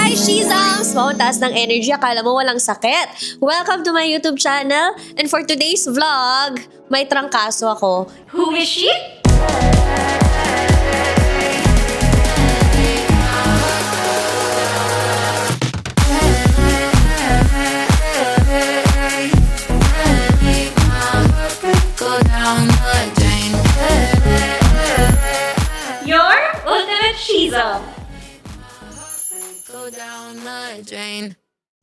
Hi, Shizams! Wow, taas ng energy. Akala mo walang sakit. Welcome to my YouTube channel. And for today's vlog, may trangkaso ako. Who is she? Your ultimate Shizam.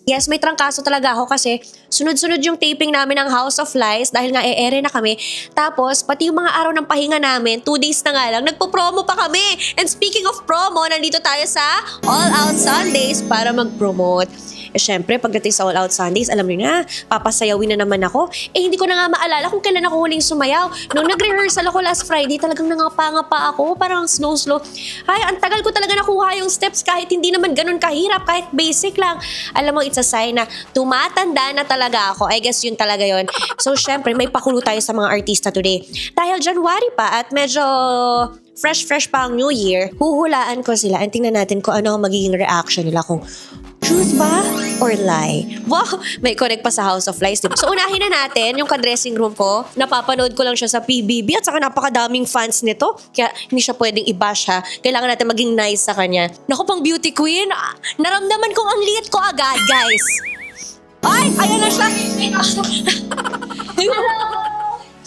Yes, may trangkaso talaga ako kasi sunod-sunod yung taping namin ng House of Lies dahil nga e-ere na kami. Tapos, pati yung mga araw ng pahinga namin, 2 days na nga lang, nagpo-promo pa kami. And speaking of promo, nandito tayo sa All Out Sundays para mag-promote. Eh syempre, pagdating sa All Out Sundays, alam niyo na, papasayawin na naman ako. Eh hindi ko na nga maalala kung kailan ako huling sumayaw. Nung nag-rehearsal ako last Friday, talagang nangapa-ngapa ako, parang slow-slow. Ay, ang tagal ko talaga nakuha yung steps kahit hindi naman ganun kahirap, kahit basic lang. Alam mo, it's a sign na tumatanda na talaga ako. I guess yun talaga yun. So syempre, may pakulo tayo sa mga artista today. Dahil January pa at medyo fresh pa ang New Year, huhulaan ko sila and tingnan natin kung ano ang magiging reaction nila kung truth ba or lie? Wow, may connect pa sa House of Lies. Diba? So unahin na natin yung ka-dressing room ko. Napapanood ko lang siya sa PBB at saka napakadaming fans nito. Kaya hindi siya pwedeng i-bash ha. Kailangan natin maging nice sa kanya. Naku, pang beauty queen. Naramdaman kong ang liit ko agad, guys. Ay, ayan na siya.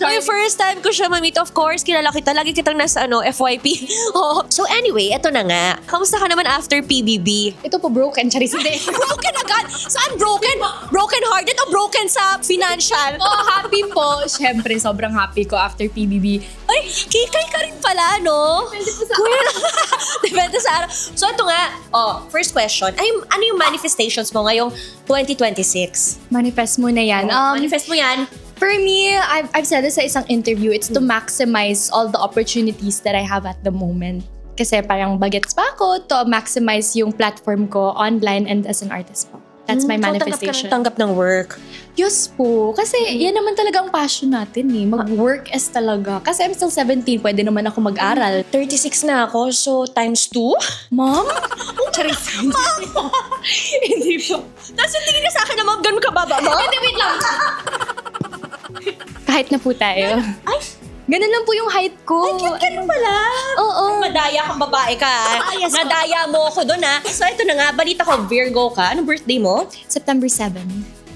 Yung first time ko siya ma-meet, of course, kilala kita. Lagi kitang nasa FYP. Oh. So anyway, eto na nga. Kamusta ka naman after PBB? Ito po broken, Charis. Hindi. Broken agad? Saan broken? Broken hearted o broken sa financial? Oh, happy po. Siyempre, sobrang happy ko after PBB. Ay, kikay ka rin pala, no? Depende po sa Kuya, depende sa araw. So ito nga, first question. Ay, ano yung manifestations mo ngayong 2026? Manifest mo na yan. Manifest mo yan? For me, I've said this sa isang interview, it's to maximize all the opportunities that I have at the moment. Kasi parang bagets pa ako to maximize yung platform ko online and as an artist po. That's my manifestation. So, tanggap ng work. Yes po. Kasi yan naman talaga ang passion natin eh. Mag-work is talaga. Kasi I'm still 17, pwede naman ako mag-aral. 36 na ako, so times 2? Mom? Charis. Hindi po. Tapos yung tingin ka sa akin na, ma'am, ganun ka baba mo? Hindi, wait lang. Kahit na po tayo. Ay, Ganun lang po yung height ko. ay, cute ka rin pala. Oo. Madaya kang babae ka. Yes, Nadaya mo ako doon ha. So ito na nga, balita ko, Virgo ka. Anong birthday mo? September 7.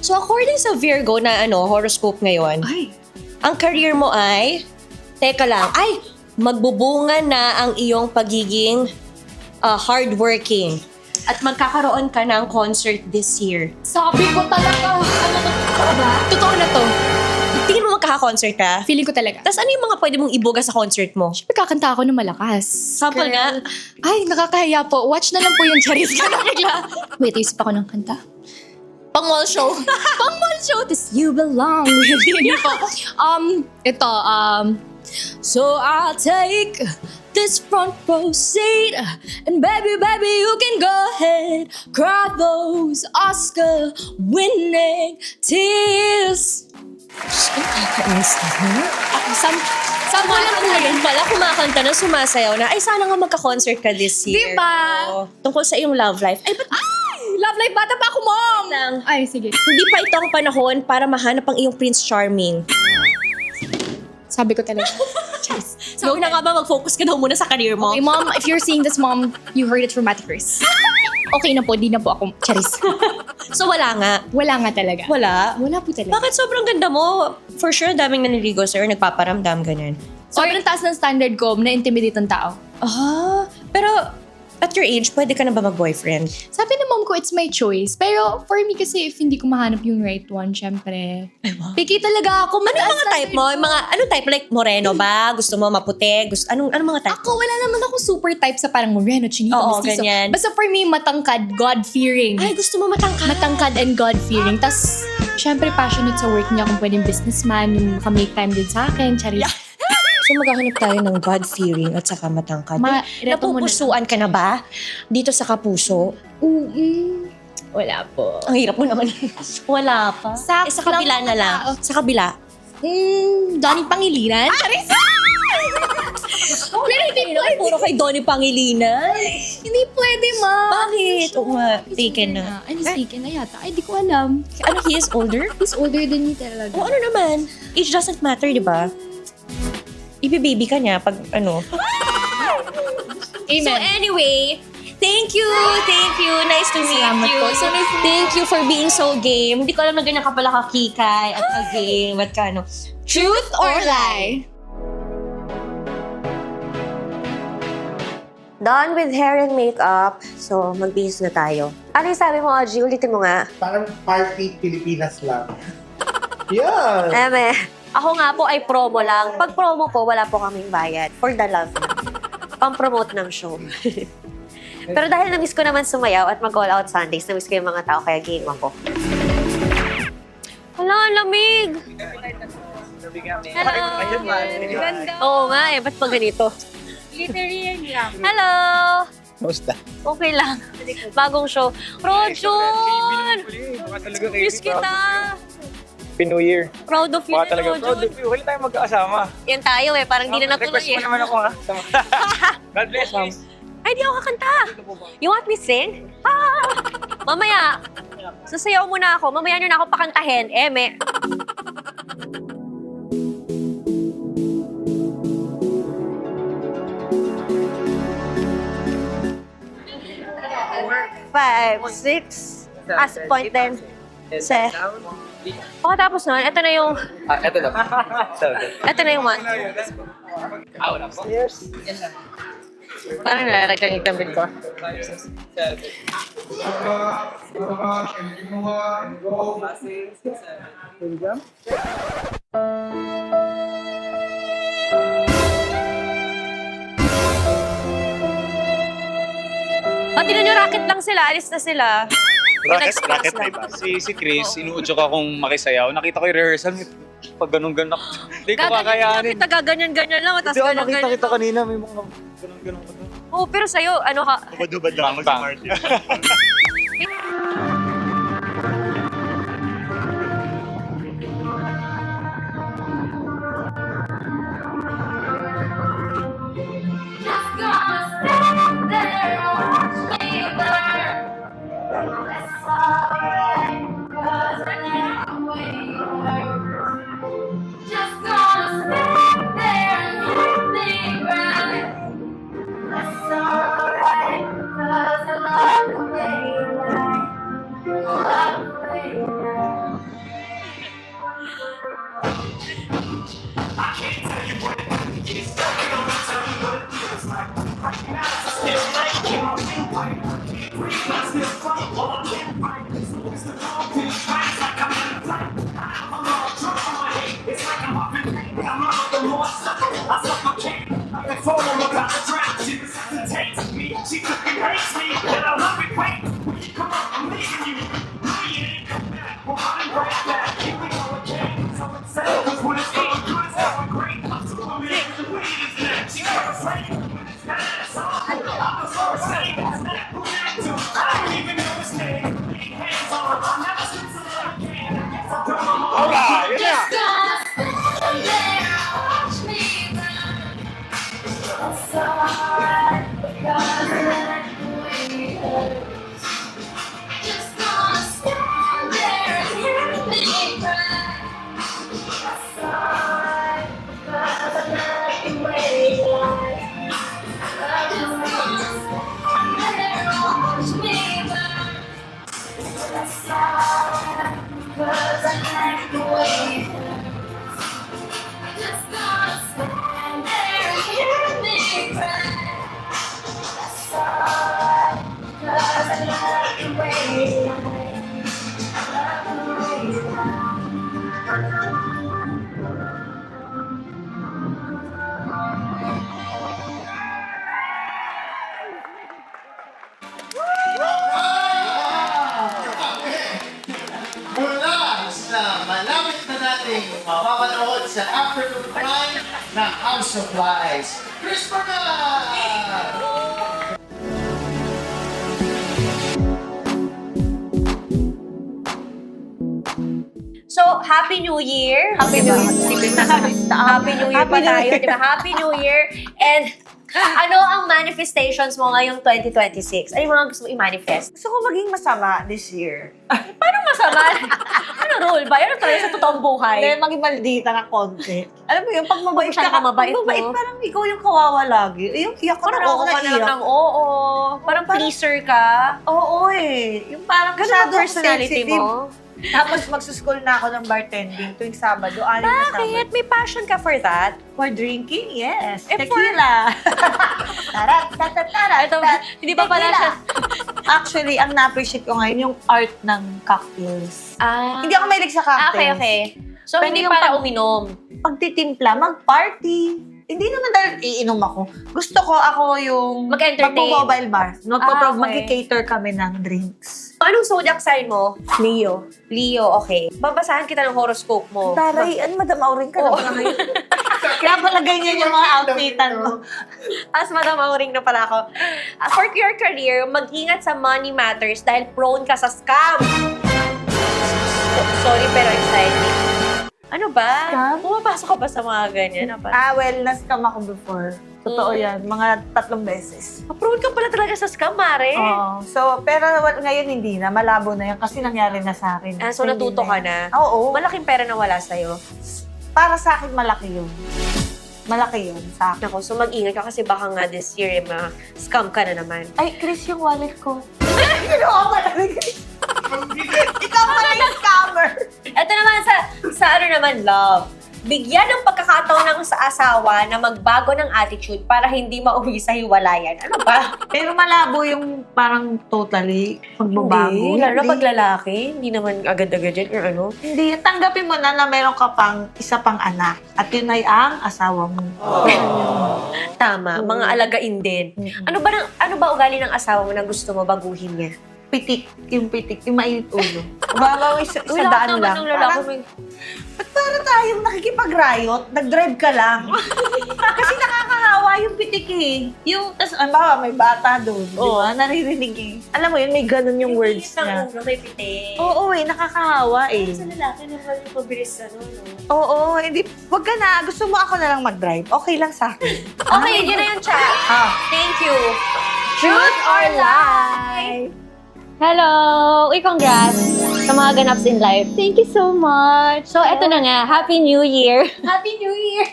So according sa Virgo na horoscope ngayon, Ay. ang career mo ay, teka lang, ay, magbubunga na ang iyong pagiging hardworking. At magkakaroon ka ng concert this year. Sabi ko talaga. Ano ba? Totoo na to. Tingin mo magkaka-concert ka? Feeling ko talaga. Tapos ano yung mga pwede mong ibuga sa concert mo? Siyempre kakanta ako ng malakas. Sample nga. Ay, nakakahiya po. Watch na lang po yung Charis. Wait, isip ako ng kanta. Pang-mall show. Pang-mall show, this you belong with me. Ito, so I'll take this front row seat and baby, you can go ahead, cry those Oscar-winning tears. Sample lang po yun. Pala kumakanta na, sumasayaw na. Ay, sana nga magka-concert ka this year. Diba? Oo. Tungkol sa iyong love life. Ay, ba't Love life, bata pa ako, mom! lang? Ay, sige. Hindi pa ito ang panahon para mahanap ang iyong Prince Charming. Sabi ko talaga. Cheers. So, na nga ba, mag-focus ka daw muna sa career mo? Okay, mom, if you're seeing this, mom, you heard it from Ate Chris. Okay na po, di na po ako. Charis. So, wala nga. Wala nga talaga. Wala? Wala po talaga. Bakit sobrang ganda mo? For sure, daming naniligo sa'yo, nagpaparamdam, ganyan. Sobrang taas ng standard ko, na-intimidate ng tao. Pero at your age, pwede ka na ba mag-boyfriend? Sabi ng mom ko, it's my choice. Pero for me kasi, if hindi ko mahanap yung right one, syempre, picky talaga ako. Ano yung mga type mo? Yung mga, anong type? Like, moreno ba? Gusto mo maputi? Anong mga type? Ako, wala naman ako super type sa parang moreno, chinito, Oo, mestizo. ganyan. Basta for me, matangkad, God-fearing. Ay, gusto mo matangkad? Matangkad and God-fearing. Tas, syempre, passionate sa work niya kung pwedeng businessman, yung makamake time din sa akin, charis. Yeah. So maghahanap tayo ng God-fearing at saka matangkad. Reto mo na. Napupusuan ka na ba? Dito sa Kapuso? Wala po. Ang hirap mo naman. Wala pa. Sakto Sa kabila lang na lang. tao. Sa kabila. Donnie Pangilinan? Charis! Pero hindi pwede. Puro kay Donnie Pangilinan. Hindi pwede, ma. Bakit? Oo nga, taken na. Ay, he's taken na yata. Ay, di ko alam. Ano, he is older? He's older than me talaga. O ano naman, age doesn't matter, di ba? Ibi-baby ka niya pag ano. Amen. So anyway, thank you. Nice to meet Salamat you. po. So thank you for being so game. Hindi ko alam na ganyan ka pala kakikay at ka-game at ka ano. Truth or lie? Done with hair and makeup. So, magbihis na tayo. Ano yung sabi mo, Audrey? Ulitin mo nga. Parang party Pilipinas lang. Yan! Eme, ako nga po ay promo lang. Pag promo po, wala po kaming bayad. For the love. Pang-promote ng show. Pero dahil na-miss ko naman sumayaw at mag-all out Sundays, na-miss ko yung mga tao, kaya game ako. Hala, ang lamig! Hello! Ganda. Oo nga eh, ba't pa ganito? Literally lang. Hello! Kamusta? Okay lang. Bagong show. Rojun! Miss kita! New Year. Proud of you Baka na, talaga proud Rojun. of you. Wala tayong magkakasama. Yan tayo eh, parang di na natuloy Request mo eh. naman ako ha. God bless, ma'am. Ay, di ako kakanta. You want me sing? Ah! Mamaya. Sasayaw muna ako. Mamaya nyo na ako pakantahin. Eme. Five, six. As point then. Se. Pagkatapos nun, ito na yung, Eto na. ito na yung one. Yes. Parang nalalagyan yung tambit ko. Pati na nyo, racket lang sila. Alis na sila. Racket na iba. Si Chris, inuudyo ko akong makisayaw. Nakita ko yung rehearsal. Pag ganun-ganun ako. Hindi ko kakayanin. Kita gaganyan-ganyan lang. Tapos Hindi ako ganyan-ganyan. nakita kita kanina. May mga ganun-ganun ko. Oo, pero sa'yo, ano ka? Hubad-hubad lang ako si Martin. Mula sa malapit na nating mapapanood sa Afternoon Prime ng House of Lies, Chris Bernal! So, Happy New Year! Happy New Year. Happy New Year pa tayo, di ba? Happy New Year! And ano ang manifestations mo ngayong 2026? Ano yung mga gusto mo i-manifest? Gusto ko maging masama this year. Paano masama? Ano rule ba? Yan ang talaga sa totoong buhay. Hindi, maging maldita ng konti. Alam mo yun, pag mabait Masyado ka, ka mabait mo. parang ikaw yung kawawa lagi. Yung iyak ko na Parang ako oo ka na lang iyak. ng oo. Parang pleaser ka. Oo eh. Yung parang Ganun ang masyadong personality sensitive. mo. Tapos magsuschool na ako ng bartending tuwing Sabado. Anim na Sabado. Bakit? May passion ka for that? For drinking, yes. Eh, Tequila. Tarat, tarat, tarat. Ito, hindi pa pala siya. Actually, ang na-appreciate ko ngayon yung art ng cocktails. Ah, Hindi ako mahilig sa cocktails. okay. So, Pero hindi yung para pag- uminom. Pagtitimpla, mag-party. Hindi naman dahil iinom ako. Gusto ko ako yung Mag-entertain. magpo-mobile bar. Okay. Mag-cater kami ng drinks. Anong zodiac sign mo? Leo. Leo, okay. Babasahan kita ng horoscope mo. Taray, Madam Auring ka Oo. na ngayon. Kaya pala ganyan yung mga outfitan mo. As Madam Auring na pala ako. For your career, mag-ingat sa money matters dahil prone ka sa scam. Sorry pero exciting. Ano ba? Scam? Pumapasok ka ba sa mga ganyan? Well, na-scam ako before. Totoo yan. Mga 3 beses. Prone ka pala talaga sa scam, Mare. Oo. So, pero ngayon hindi na. Malabo na yan kasi nangyari na sa akin. So natuto ka na? Oo. Malaking pera na wala sa'yo. Para sa akin, malaki yun. Malaki yun sa akin. Nako, so mag-ingat ka kasi baka nga this year, ma-scam ka na naman. Ay, Chris, yung wallet ko. Ginawa ko talaga. Ikaw pala yung scammer. Ito naman sa ano naman, love. Bigyan ng pagkakataon ng sa asawa na magbago ng attitude para hindi mauwi sa hiwalayan. Ano ba? Pero malabo yung parang totally pagbabago. Hindi, lalo na pag lalaki. Hindi naman agad-agad yan or ano. Hindi, tanggapin mo na meron ka pang isa pang anak. At yun ay ang asawa mo. Tama, mga alagain din. Ano ba ugali ng asawa mo na gusto mo baguhin niya? Pitik, yung mainit ulo. Babaw, isa daan lang. Ba't para tayong nakikipag-riot? Nag-drive ka lang. Kasi nakakahawa yung pitik eh. Yung, tas, may bata doon. Di ba? Naririnig eh. Alam mo yun, may ganun yung words niya. May pite. Oo eh, nakakahawa eh. Sa lalaki naman yung pabilis ano, no? Oo, hindi. Wag ka na. Gusto mo ako na lang mag-drive. Okay lang sa akin. Okay, yun na yung chat. Thank you. Truth or lie? Hello! Uy, congrats sa mga ganaps in life. Thank you so much. So, eto na nga. Happy New Year. Happy New Year!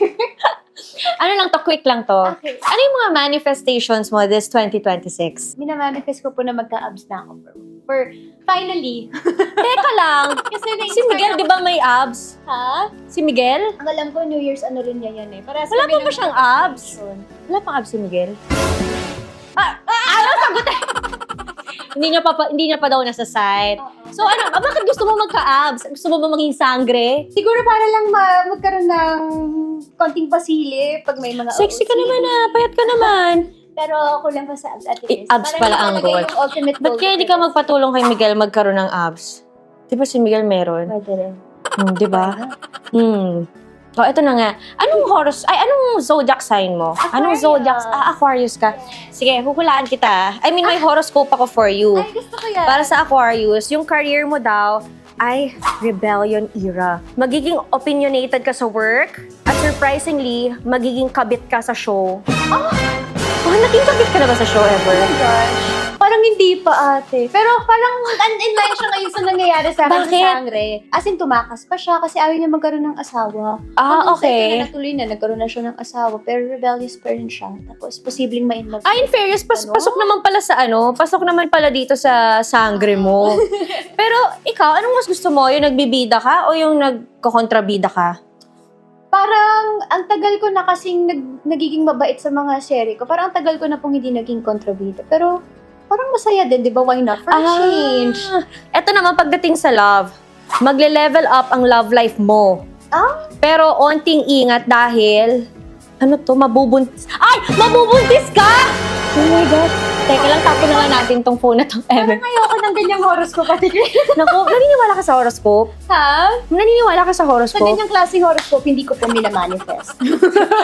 Ano lang to, quick lang to. Okay. Ano yung mga manifestations mo this 2026? Minamanifest ko po na magka-abs na ako for finally. Teka lang. Kasi Si Miguel, di ba may abs? Ha? Si Miguel? Ang alam ko, New Year's ano rin niya yan eh. Parehas Wala kami pa ba ng siyang mga abs? tradisyon. Wala pang abs si Miguel? Ano sagot? Hindi niya pa daw nasa site. So ano, bakit gusto mo magka-abs? Gusto mo ba maging sangre? Siguro para lang magkaroon ng konting pasili pag may mga Sexy ka OOTD. naman payat ka naman. Pero kulang pa sa abs at least. Abs Parang pala yun ang talaga goal. yung ultimate Ba't goal kaya ko di ka talaga. magpatulong kay Miguel magkaroon ng abs? Di ba si Miguel meron? Pwede rin. Di ba? Oh, ito na nga. Anong zodiac sign mo? Anong zodiac? Aquarius ka. Sige, huhulaan kita. I mean, may horoscope ako for you. Ay, gusto ko yan. Para sa Aquarius, yung career mo daw ay rebellion era. Magiging opinionated ka sa work at surprisingly, magiging kabit ka sa show. Naging kabit ka na ba sa show ever? Oh my gosh. Parang hindi pa ate. Pero parang in-line siya ngayon sa nangyayari sa akin Bakit? sa sangre. As in, tumakas pa siya kasi ayaw niya magkaroon ng asawa. Hanggang sa ito Okay. na natuloy na, nagkaroon na siya ng asawa. Pero rebellious pa rin siya. Tapos, posibleng ma-inlove. In fairness, Ano? pasok naman pala sa pasok naman pala dito sa sangre mo. Pero ikaw, anong mas gusto mo? Yung nagbibida ka o yung nagkokontrabida ka? Parang, ang tagal ko na kasing nagiging mabait sa mga serye ko. Parang ang tagal ko na pong hindi naging kontrabida. Pero, parang masaya din, di ba? Why not? For a change. Eto naman, pagdating sa love, magle-level up ang love life mo. Pero onting ingat dahil, mabubuntis. Ay! Mabubuntis ka! Oh my gosh. Teka lang, tapon na lang natin tong phone na tong ever. Ayoko ng ganyang horoscope, Ate Grace. Naku, naniniwala ka sa horoscope? Ha? Naniniwala ka sa Sa horoscope? ganyang klaseng horoscope, hindi ko po minamanifest.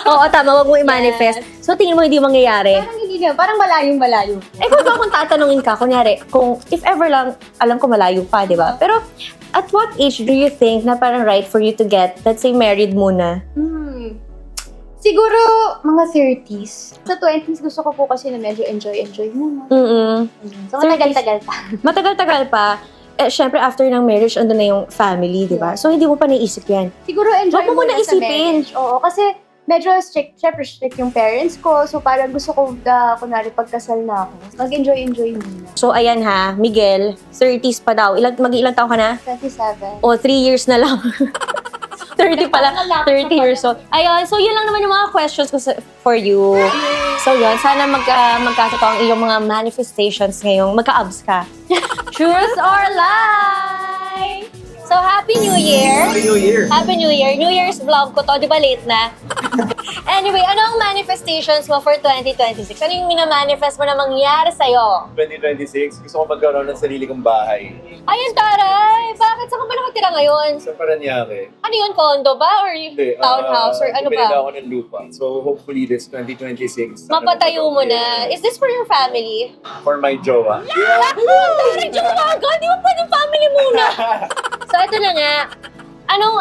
Oo, tama, wag mo i-manifest. So, tingin mo hindi mangyayari? Parang hindi Sige, parang malayo. Eh kung ba kung tatanungin ka, kunyari, kung if ever lang, alam ko malayo pa, di ba? Pero at what age do you think na parang right for you to get, let's say, married muna? Siguro, mga 30s. Sa 20s, gusto ko po kasi na medyo enjoy muna. So, matagal-tagal pa. Matagal-tagal pa. Eh, syempre, after ng marriage, andun na yung family, di ba? So, hindi mo pa naisip yan. Siguro, enjoy Wag mo muna sa isipin. marriage. Oo, kasi medyo strict, syempre strict yung parents ko. So, parang gusto ko, kunwari, pagkasal na ako, mag-enjoy muna. So, ayan ha, Miguel, 30s pa daw. Mag-ilang taon ka na? 27. O, 3 years na lang. 30 pala, 30 years old. Ayun, so yun lang naman yung mga questions ko for you. So yun, sana magkatotoo ang iyong mga manifestations ngayong magka-abs ka. Truth or lie? So, Happy New Year! Happy New Year! Happy New Year! New Year's vlog ko to, di ba late na? Anyway, ano ang manifestations mo for 2026? Ano yung minamanifest mo na mangyari sa'yo? 2026, gusto ko magkaroon ng sarili kong bahay. Ayun, taray! Bakit? Saan ka ba nakatira ngayon? Sa Paranaque. Ano yun, condo ba? Or townhouse? Or ano bumili ba? ako ng lupa. So hopefully this 2026. Mapatayo mo na. Is this for your family? For my jowa. Taray, Jowaga! Di mo pwedeng family muna. So, ito na nga. Anong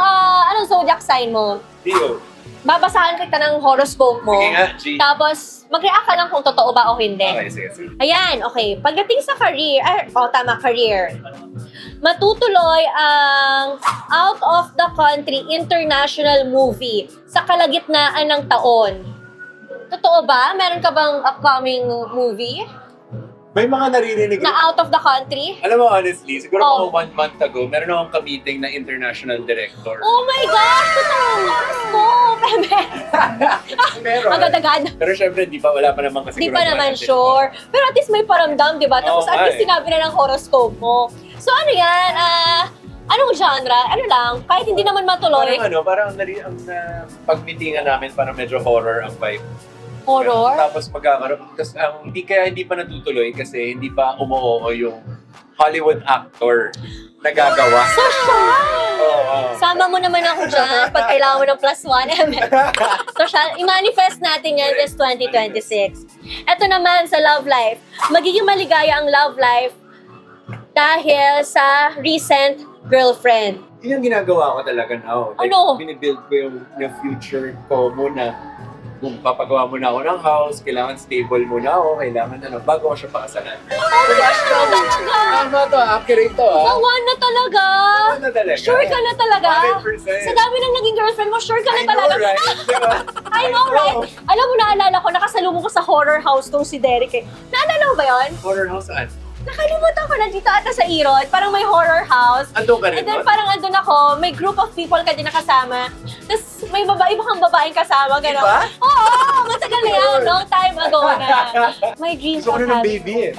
zodiac sign mo? Theo. Babasahan kita ng horoscope mo. Sige nga, G. Tapos, mag-react ka lang kung totoo ba o hindi. Okay, sige. Ayan, okay. Pagdating sa career, tama, career. Matutuloy ang out of the country international movie sa kalagitnaan ng taon. Totoo ba? Meron ka bang upcoming movie May mga naririnig. na out of the country? Alam mo, honestly, siguro Oh. mga 1 month ago, meron akong ka-meeting na international director. Oh my gosh! Totoo ang horoscope! Meron. Agad-agad. Pero syempre, wala pa naman kasi. Di pa naman sure. Pero at least may paramdam, di ba? Tapos Oo, at least nga eh. sinabi na ng horoscope mo. So ano yan? Anong genre? Ano lang? Kahit hindi naman matuloy. Parang ang pag-meetingan namin, parang medyo horror ang vibe. Horror? Tapos magkakaroon. Tapos hindi pa natutuloy kasi hindi pa umuoo yung Hollywood actor na gagawa. Social! Oo. Sama mo naman ako dyan pag kailangan mo ng +1. Social. I-manifest natin yan this 2026. Ito naman sa love life. Magiging maligaya ang love life dahil sa recent girlfriend. Yun ang ginagawa ko talaga now. Ano? Binibuild ko yung future ko muna. Kung papagawa muna ako ng house, kailangan stable muna ako, kailangan bago ko siya pakasalan. Tama to, accurate to Gawan na talaga! Ano talaga? Sure ka na talaga? 100%. Sa dami ng naging girlfriend mo, sure ka na I know, talaga? right? Diba? I know, right? Alam mo, naalala ko, nakasalubong ko sa horror house tong si Derek eh. Naalala mo ba yun? Horror house saan? Nakalimutan ko na dito ata sa Irod. Parang may horror house. Andun ka rin And then doon? parang andun ako, may group of people ka din nakasama. Tapos may iba kang babaeng kasama, gano'n. Iba? Oo, matagal na yan. Long time ago na. My dreams Gusto ko of na ng having baby eh.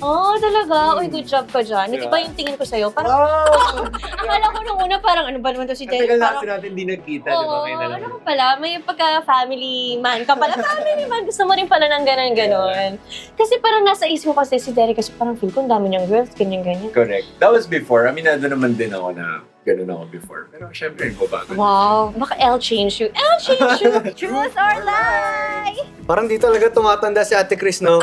Oo, talaga. Uy, good job ka dyan. Nag-iba yung tingin ko sa'yo. Parang, Oh! akala ko nung una, parang ano ba naman to si Ang Derek? tagal na Parang, kasi natin hindi nagkita, di ba? oo, Ngayon na lang. ano ka pala, may pagka-family man ka pala. Family man, gusto mo rin pala ng ganon. Kasi parang nasa isip ko kasi si Derek kasi parang feel ko ang dami niyang girls, ganyan-ganyan. Correct. That was before. Aminado naman din ako na ganun ako before. Pero syempre, bago. Wow, baka L change you. L change you! Truth or lie? Parang di talaga tumatanda si Ate Chris, no?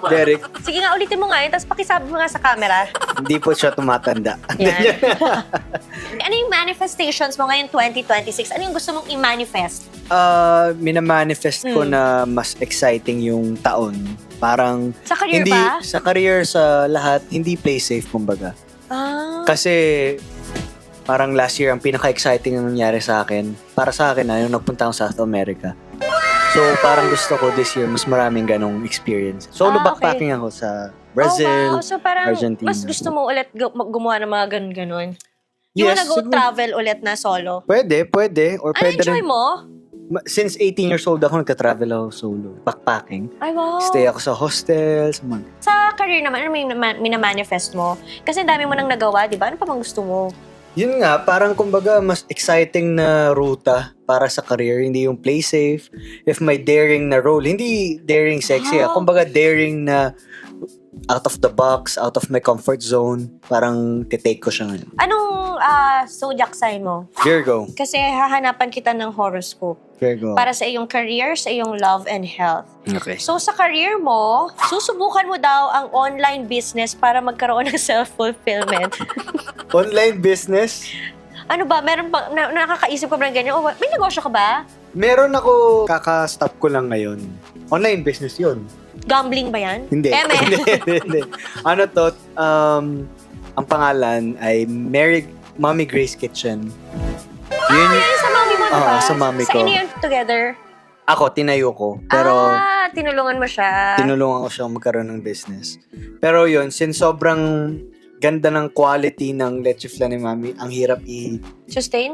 Derek. Sige nga, ulitin mo nga yun, tapos pakisabi mo nga sa camera. Hindi po siya tumatanda. Yan. Ano yung manifestations mo ngayon 2026? Ano yung gusto mong i-manifest? Minamanifest ko na mas exciting yung taon. Parang Sa career hindi ba? sa career, sa lahat, hindi play safe kumbaga. Ah. Kasi parang last year ang pinaka-exciting ang nangyari sa akin. Para sa akin yung nagpunta akong South America. So parang gusto ko this year mas maraming ganong experience. Solo Ah, okay. backpacking ako sa Brazil, Oh, wow. So parang Argentina. mas gusto mo ulit gumawa ng mga ganun-ganun? You wanna go siguro. travel ulit na solo? Pwede. Or Ano pwede enjoy rin. mo? Since 18 years old ako, nagka-travel ako solo. Backpacking. Ay, wow. Stay ako sa hostels. Sa career naman, ano may minamanifest mo? Kasi ang dami mo nang nagawa, di ba? Ano pa bang gusto mo? Yun nga, parang kumbaga mas exciting na ruta para sa career. Hindi yung play safe. If may daring na role, hindi daring sexy. Kumbaga daring na out of the box, out of my comfort zone. Parang titake ko siya ngayon. Anong zodiac sign mo? Virgo. Kasi hahanapan kita ng horoscope Virgo. para sa iyong career, sa iyong love and health. Okay. So sa career mo, susubukan mo daw ang online business para magkaroon ng self-fulfillment. Online business? Ano ba? Meron ba, nakakaisip ka ba ng ganyan? O, may negosyo ka ba? Meron ako, kaka-stop ko lang ngayon. Online business yun. Gambling ba yan? Hindi. Eme. Hindi. Ano to, ang pangalan ay Mommy Grace Kitchen. Yun, Yan sa mami mo, diba? sa mami ko. Sa inyo yun together? Ako, tinayo ko. Pero Tinulungan mo siya. tinulungan ko siyang magkaroon ng business. Pero yun, since sobrang ganda ng quality ng leche flan ni Mami, ang hirap Sustain?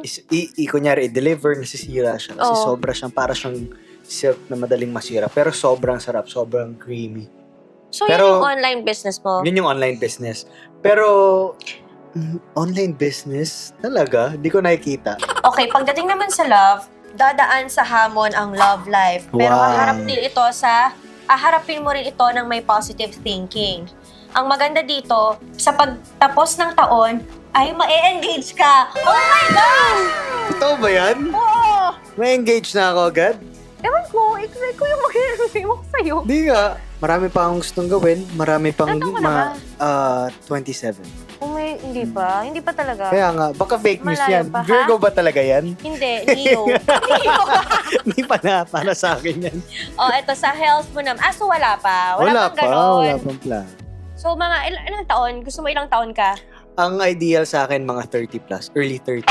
kunyari, i-deliver, nasisira siya. Kasi Oo. sobra siyang, para siyang silk na madaling masira. Pero sobrang sarap, sobrang creamy. So Pero- yun yung online business mo? Yun yung online business. Pero, online business? Talaga? Di ko nakikita. Okay, pagdating naman sa love, dadaan sa hamon ang love life. Pero Wow. haharapin mo rin ito ng may positive thinking. Ang maganda dito, sa pagtapos ng taon, ay ma-engage ka. Oh my gosh! Totoo ba yan? Oo! May engage na ako agad? Ewan ko, ikaw yung mag-enroll mo sa'yo. Di nga. Marami pa akong gustong gawin. Marami pang Ano ka na 27. Oh my, hindi pa. Hindi pa talaga. Kaya nga, baka fake news Malayo yan. pa, ha? Virgo ba talaga yan? Hindi, Leo. Leo. Hindi pa na, para sa akin yan. Oh, eto, sa health mo naman. So wala pa. Wala pang ganon. Wala pang plan. So mga ilang taon? Gusto mo ilang taon ka? Ang ideal sa akin, mga 30 plus. Early 30.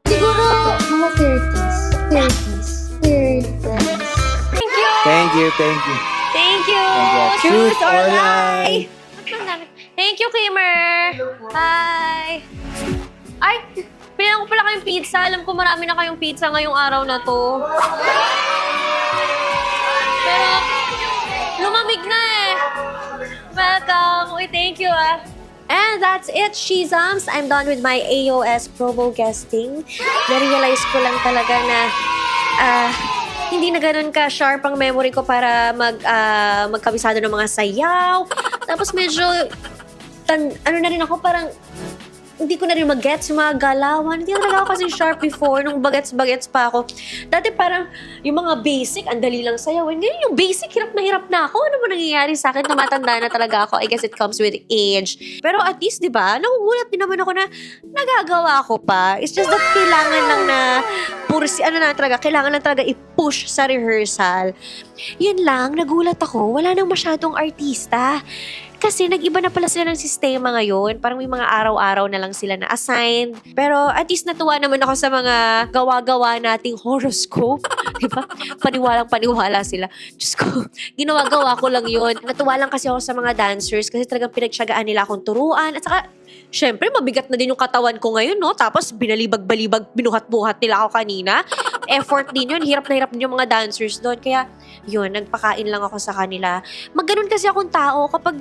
Siguro, mga 30s. 30s. 30s. Thank you! Thank you, thank you. Thank you! Congrats. Truth or Truth or lie? Thank you, Kimmer! Bye! Ay, pinang ko pala kayong pizza. Alam ko marami na kayong pizza ngayong araw na to. Pero, lumamig na eh. Welcome! Uy, thank you ah. And that's it, Shizams. I'm done with my AOS promo guesting. Na-realize ko lang talaga na hindi na ganun ka-sharp ang memory ko para magkabisado ng mga sayaw. Tapos medyo, ano na rin ako, parang hindi ko na rin mag-gets yung mga galawan. Hindi na talaga ako kasi sharp before, nung bagets-bagets pa ako. Dati parang yung mga basic, ang dali lang sayawin. Ngayon yung basic, hirap na ako. Ano ba nangyayari sa akin? Tumatanda na talaga ako. I guess it comes with age. Pero at least, di ba, nagugulat din naman ako na nagagawa ko pa. It's just that kailangan lang na kailangan lang talaga i-push sa rehearsal. Yun lang, nagulat ako. Wala nang masyadong artista. Kasi nag-iba na pala sila ng sistema ngayon. Parang may mga araw-araw na lang sila na assigned. Pero at least natuwa naman ako sa mga gawa-gawa nating horoscope. Diba? Paniwalang-paniwala sila. Diyos ko, ginawa-gawa ko lang yun. Natuwa lang kasi ako sa mga dancers kasi talagang pinagtyagaan nila akong turuan. At saka, syempre, mabigat na din yung katawan ko ngayon, no? Tapos binalibag-balibag, binuhat-buhat nila ako kanina. Effort din yun. Hirap na hirap din yung mga dancers doon. Kaya, yun, nagpakain lang ako sa kanila. Magganon kasi akong tao kapag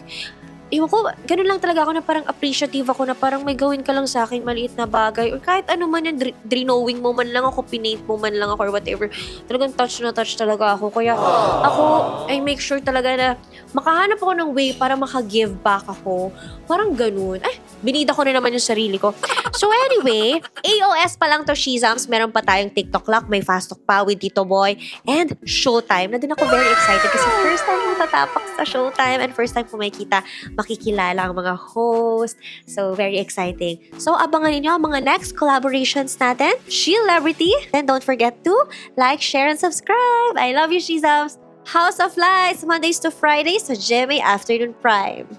iwan ko, ganun lang talaga ako na parang appreciative ako na parang may gawin ka lang sa akin maliit na bagay or kahit ano man yan, drawing mo man lang ako, pinaint mo man lang ako or whatever. Talagang touch na touch talaga ako. Kaya ako, I make sure talaga na makahanap ako ng way para maka-give back ako. Parang ganun. Ay, binida ko na naman yung sarili ko. So anyway, AOS pa lang to, Shizams. Meron pa tayong TikTok Lock, may Fast Talk pa with Tito Boy, and Showtime. Na din ako very excited kasi first time ko tatapak sa Showtime and first time ko makikita, makikilala ang mga host. So, very exciting. So, abangan niyo ang mga next collaborations natin. Celebrity. Then, don't forget to like, share, and subscribe. I love you, Shizams. House of Lights, Mondays to Fridays sa GMA Afternoon Prime.